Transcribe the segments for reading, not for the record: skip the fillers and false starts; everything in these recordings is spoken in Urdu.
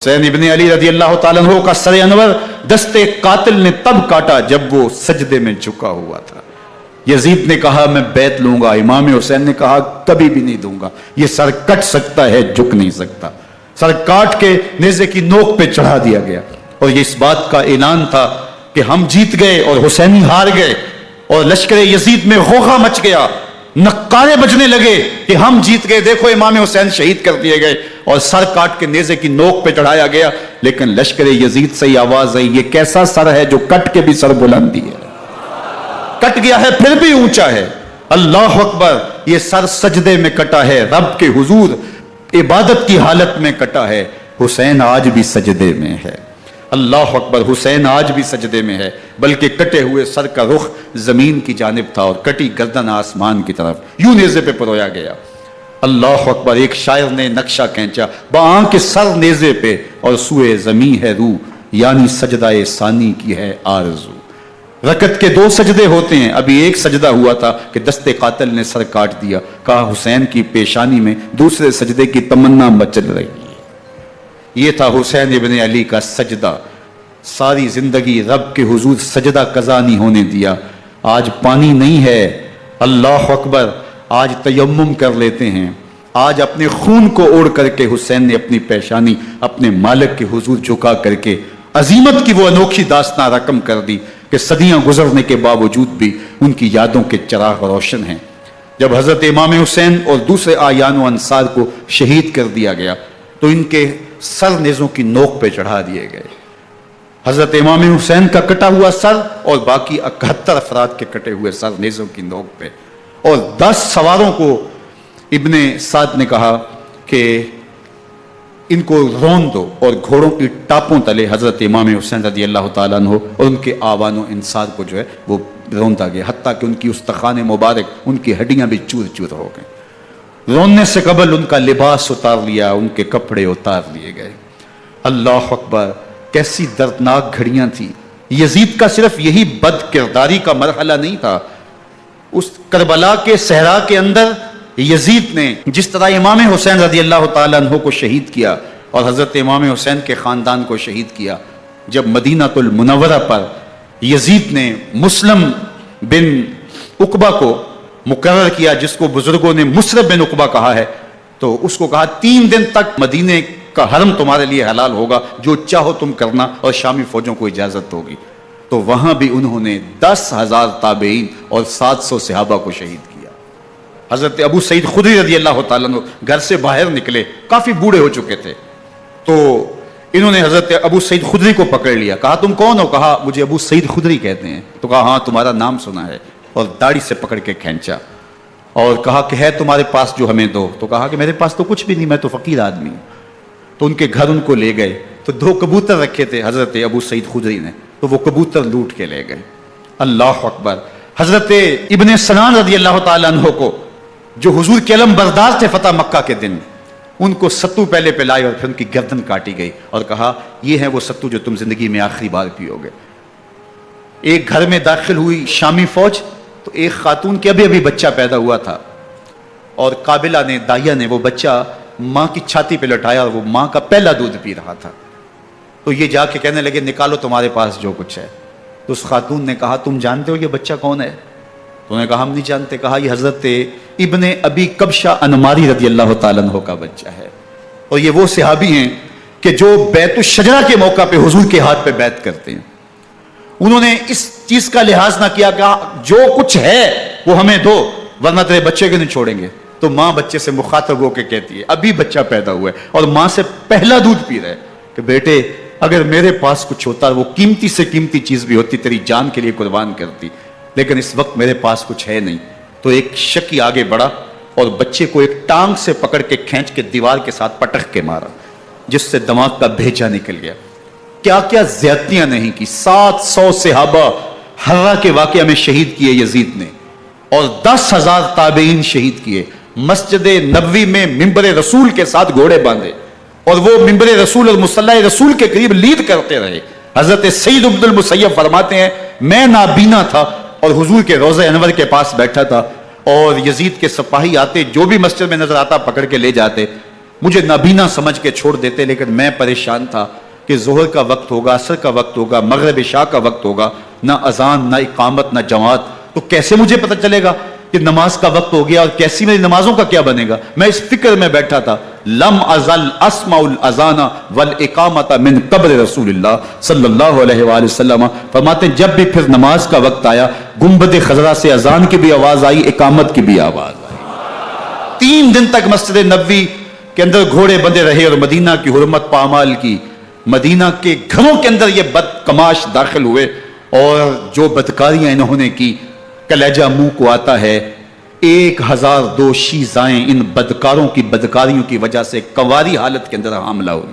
حسین ابن علی رضی اللہ تعالیٰ عنہ کا سر انور دستے قاتل نے تب کاٹا جب وہ سجدے میں جھکا ہوا تھا۔ یزید نے کہا میں بیعت لوں گا، امام حسین نے کہا کبھی بھی نہیں دوں گا، یہ سر کٹ سکتا ہے جھک نہیں سکتا۔ سر کاٹ کے نیزے کی نوک پہ چڑھا دیا گیا اور یہ اس بات کا اعلان تھا کہ ہم جیت گئے اور حسینی ہار گئے، اور لشکر یزید میں غوغا مچ گیا، نقارے بجنے لگے کہ ہم جیت گئے، دیکھو امام حسین شہید کر دیے گئے، اور سر کاٹ کے نیزے کی نوک پہ چڑھایا گیا۔ لیکن لشکر یزید سے آواز آئی یہ کیسا سر ہے جو کٹ کے بھی سر بلندی ہے، کٹ گیا ہے پھر بھی اونچا ہے۔ اللہ اکبر، یہ سر سجدے میں کٹا ہے، رب کے حضور عبادت کی حالت میں کٹا ہے۔ حسین آج بھی سجدے میں ہے، اللہ اکبر، حسین آج بھی سجدے میں ہے، بلکہ کٹے ہوئے سر کا رخ زمین کی جانب تھا اور کٹی گردن آسمان کی طرف، یوں نیزے پہ پرویا گیا۔ اللہ اکبر، ایک شاعر نے نقشہ کھینچا، بآنکھ سر نیزے پہ اور سوئے زمین ہے روح، یعنی سجدہ ثانی کی ہے آرزو۔ رکعت کے 2 سجدے ہوتے ہیں، ابھی ایک سجدہ ہوا تھا کہ دستے قاتل نے سر کاٹ دیا، کہا حسین کی پیشانی میں دوسرے سجدے کی تمنا مچل رہی ہے۔ یہ تھا حسین ابن علی کا سجدہ، ساری زندگی رب کے حضور سجدہ قضا نہیں ہونے دیا۔ آج پانی نہیں ہے، اللہ اکبر، آج تیمم کر لیتے ہیں، آج اپنے خون کو اوڑ کر کے حسین نے اپنی پیشانی اپنے مالک کے حضور جھکا کر کے عظیمت کی وہ انوکھی داستان رقم کر دی کہ صدیاں گزرنے کے باوجود بھی ان کی یادوں کے چراغ روشن ہیں۔ جب حضرت امام حسین اور دوسرے آیان و انصار کو شہید کر دیا گیا تو ان کے سر نیزوں کی نوک پہ چڑھا دیے گئے۔ حضرت امام حسین کا کٹا ہوا سر اور باقی 71 افراد کے کٹے ہوئے سر نیزوں کی نوک پہ، اور 10 سواروں کو ابن سعد نے کہا کہ ان کو رون دو، اور گھوڑوں کی ٹاپوں تلے حضرت امام حسین رضی اللہ تعالیٰ عنہ اور ان کے آوان و انصار کو جو ہے وہ روندا گیا، حتیٰ کہ ان کی استخوان مبارک، ان کی ہڈیاں بھی چور چور ہو گئیں۔ روننے سے قبل ان کا لباس اتار لیا، ان کے کپڑے اتار لیے گئے۔ اللہ اکبر، کیسی دردناک گھڑیاں تھیں۔ یزید کا صرف یہی بد کرداری کا مرحلہ نہیں تھا، اس کربلا کے صحرا کے اندر یزید نے جس طرح امام حسین رضی اللہ تعالیٰ عنہ کو شہید کیا اور حضرت امام حسین کے خاندان کو شہید کیا، جب مدینہ المنورہ پر یزید نے مسلم بن عقبہ کو مقرر کیا، جس کو بزرگوں نے مصرب بن عقبہ کہا ہے، تو اس کو کہا 3 دن تک مدینے کا حرم تمہارے لیے حلال ہوگا، جو چاہو تم کرنا، اور شامی فوجوں کو اجازت ہوگی۔ تو وہاں بھی انہوں نے 10,000 تابعین اور 700 صحابہ کو شہید کیا۔ حضرت ابو سعید خدری رضی اللہ تعالیٰ عنہ گھر سے باہر نکلے، کافی بوڑھے ہو چکے تھے، تو انہوں نے حضرت ابو سعید خدری کو پکڑ لیا، کہا تم کون ہو؟ کہا مجھے ابو سعید خدری کہتے ہیں۔ تو کہا ہاں تمہارا نام سنا ہے، اور داڑھی سے پکڑ کے کھینچا اور کہا کہ ہے تمہارے پاس جو ہمیں دو؟ تو کہا کہ میرے پاس تو کچھ بھی نہیں، میں تو فقیر آدمی ہوں۔ تو ان کے گھر ان کو لے گئے، تو 2 کبوتر رکھے تھے حضرت ابو سعید خدری نے، تو وہ کبوتر لوٹ کے لے گئے۔ اللہ اکبر، حضرت ابن سنان رضی اللہ تعالیٰ عنہ کو، جو حضور کے علم بردار تھے فتح مکہ کے دن، ان کو ستو پہلے پہ لائے اور پھر ان کی گردن کاٹی گئی اور کہا یہ ہے وہ ستو جو تم زندگی میں آخری بار پیو گے۔ ایک گھر میں داخل ہوئی شامی فوج، تو ایک خاتون کے ابھی بچہ پیدا ہوا تھا، اور قابلہ نے، دائیا نے، وہ بچہ ماں کی چھاتی پہ لٹایا اور وہ ماں کا پہلا دودھ پی رہا تھا۔ تو یہ جا کے کہنے لگے نکالو تمہارے پاس جو کچھ ہے۔ تو اس خاتون نے کہا تم جانتے ہو یہ بچہ کون ہے؟ تو انہوں نے کہا ہم نہیں جانتے۔ کہا یہ حضرت ابن ابی کبشہ انماری رضی اللہ تعالیٰ عنہ کا بچہ ہے، اور یہ وہ صحابی ہیں کہ جو بیعت الشجرہ کے موقع پہ حضور کے ہاتھ پہ بیعت کرتے ہیں۔ انہوں نے اس چیز کا لحاظ نہ کیا کہ جو کچھ ہے وہ ہمیں دو، ورنہ تیرے بچے کو نہیں چھوڑیں گے۔ تو ماں بچے سے مخاطب ہو کے کہتی ہے، ابھی بچہ پیدا ہوا ہے اور ماں سے پہلا دودھ پی رہا ہے، کہ بیٹے اگر میرے پاس کچھ ہوتا، وہ قیمتی سے قیمتی چیز بھی ہوتی، تیری جان کے لیے قربان کرتی، لیکن اس وقت میرے پاس کچھ ہے نہیں۔ تو ایک شکی آگے بڑھا اور بچے کو ایک ٹانگ سے پکڑ کے کھینچ کے دیوار کے ساتھ پٹخ کے مارا، جس سے دماغ کا بھیجا نکل گیا۔ کیا کیا زیادتیاں نہیں کی۔ 700 صحابہ حرہ کے واقعہ میں شہید کیے یزید نے، اور 10,000 تابعین شہید کیے۔ مسجد نبوی میں ممبر رسول کے ساتھ گھوڑے باندھے، اور وہ ممبر رسول اور مصلی رسول کے قریب لید کرتے رہے۔ حضرت سعید بن المسیب فرماتے ہیں میں نابینا تھا اور حضور کے روضہ انور کے پاس بیٹھا تھا، اور یزید کے سپاہی آتے، جو بھی مسجد میں نظر آتا پکڑ کے لے جاتے۔ مجھے نابینا سمجھ کے چھوڑ دیتے، لیکن میں پریشان تھا کہ ظہر کا وقت ہوگا، عصر کا وقت ہوگا، مغرب عشاء کا وقت ہوگا، نہ اذان، نہ اقامت، نہ جماعت، تو کیسے مجھے پتہ چلے گا کہ نماز کا وقت ہو گیا اور کیسی میری نمازوں کا کیا بنے گا؟ میں اس فکر میں بیٹھا تھا. لم ازل اسمع الاذان والاقامت من قبر رسول اللہ صلی اللہ علیہ وآلہ وسلم. فرماتے ہیں جب بھی پھر نماز کا وقت آیا، گنبد خضرا سے اذان کی بھی آواز آئی، اقامت کی بھی آواز آئی. 3 دن تک مسجد نبوی کے اندر گھوڑے بندے رہے اور مدینہ کی حرمت پامال کی. مدینہ کے گھروں کے اندر یہ بدکماش داخل ہوئے اور جو بدکاریاں انہوں نے کی، کلیجہ منہ کو آتا ہے. 1002 شیزائیں ان بدکاروں کی بدکاریوں کی وجہ سے کنواری حالت کے اندر حاملہ ہوئی.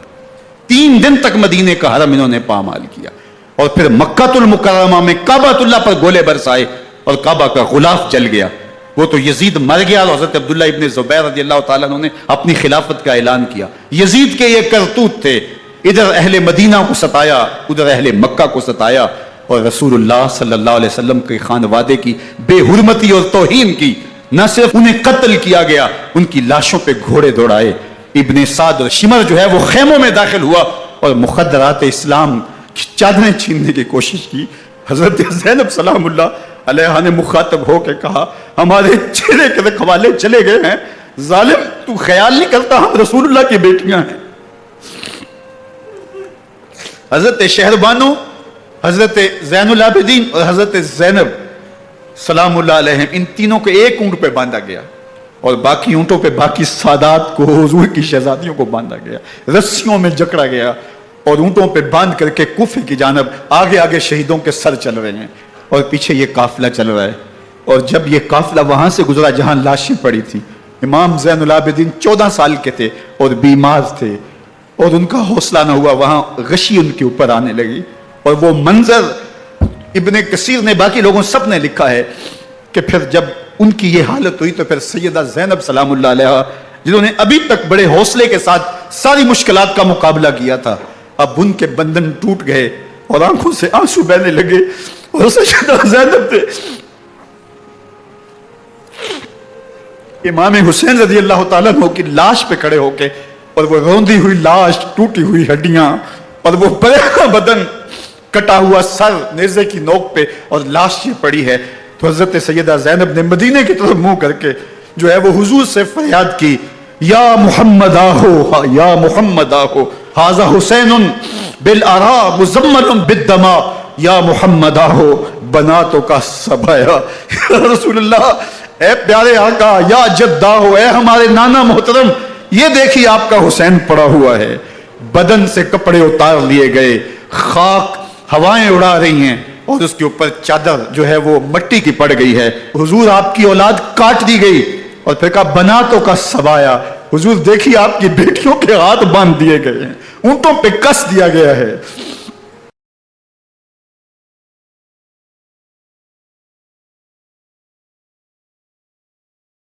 3 دن تک مدینے کا حرم انہوں نے پامال کیا اور پھر مکہ المکرمہ میں کعبۃ اللہ پر گولے برسائے اور کعبہ کا غلاف جل گیا. وہ تو یزید مر گیا اور حضرت عبداللہ ابن زبیر رضی اللہ تعالیٰ عنہ نے اپنی خلافت کا اعلان کیا. یزید کے یہ کرتوت تھے، ادھر اہل مدینہ کو ستایا، ادھر اہل مکہ کو ستایا اور رسول اللہ صلی اللہ علیہ وسلم کے خانوادے کی بے حرمتی اور توہین کی. نہ صرف انہیں قتل کیا گیا، ان کی لاشوں پہ گھوڑے دوڑائے. ابن سعد اور شمر جو ہے وہ خیموں میں داخل ہوا اور مخدرات اسلام کی چادریں چھیننے کی کوشش کی. حضرت زینب سلام اللہ علیہ نے مخاطب ہو کے کہا ہمارے چہرے کے رکھوالے چلے گئے ہیں، ظالم تو خیال نہیں کرتا ہم رسول اللہ کی بیٹیاں ہیں. حضرت شہربانو، حضرت زین العابدین اور حضرت زینب سلام اللہ علیہ، ان تینوں کو ایک اونٹ پہ باندھا گیا اور باقی اونٹوں پہ باقی سادات کو، حضور کی شہزادیوں کو باندھا گیا، رسیوں میں جکڑا گیا اور اونٹوں پہ باندھ کر کے کوفے کی جانب آگے آگے شہیدوں کے سر چل رہے ہیں اور پیچھے یہ قافلہ چل رہا ہے. اور جب یہ قافلہ وہاں سے گزرا جہاں لاشیں پڑی تھی، امام زین العابدین 14 سال کے تھے اور بیمار تھے اور ان کا حوصلہ نہ ہوا، وہاں غشی ان کے اوپر آنے لگی. اور وہ منظر ابن کثیر نے، باقی لوگوں سب نے لکھا ہے کہ پھر جب ان کی یہ حالت ہوئی تو پھر سیدہ زینب سلام اللہ علیہ، جنہوں نے ابھی تک بڑے حوصلے کے ساتھ ساری مشکلات کا مقابلہ کیا تھا، اب ان کے بندھن ٹوٹ گئے اور آنکھوں سے آنسو بہنے لگے اور سیدہ زینب تھے امام حسین رضی اللہ تعالیٰ عنہ کی لاش پہ کھڑے ہو کے، اور وہ روندی ہوئی لاش، ٹوٹی ہوئی ہڈیاں اور وہ بڑا بدن، کٹا ہوا سر نیزے کی نوک پہ اور لاش یہ پڑی ہے. تو حضرت سیدہ زینب نے مدینے کی طرف منہ کر کے جو ہے وہ حضور سے فریاد کی، یا محمد آہو، یا محمد آہو، ھذا حسین بالآراء مزمل بالدماء، یا محمد آہو بناتوں کا سبایا. رسول اللہ، اے پیارے آقا، یا جدہ ہو، اے ہمارے نانا محترم، یہ دیکھیے آپ کا حسین پڑا ہوا ہے. بدن سے کپڑے اتار لیے گئے، خاک ہوائیں اڑا رہی ہیں اور اس کے اوپر چادر جو ہے وہ مٹی کی پڑ گئی ہے. حضور آپ کی اولاد کاٹ دی گئی اور پھر کہا بناتوں کا سبایا. حضور دیکھیے آپ کی بیٹیوں کے ہاتھ باندھ دیے گئے ہیں، اونٹوں پہ کس دیا گیا ہے.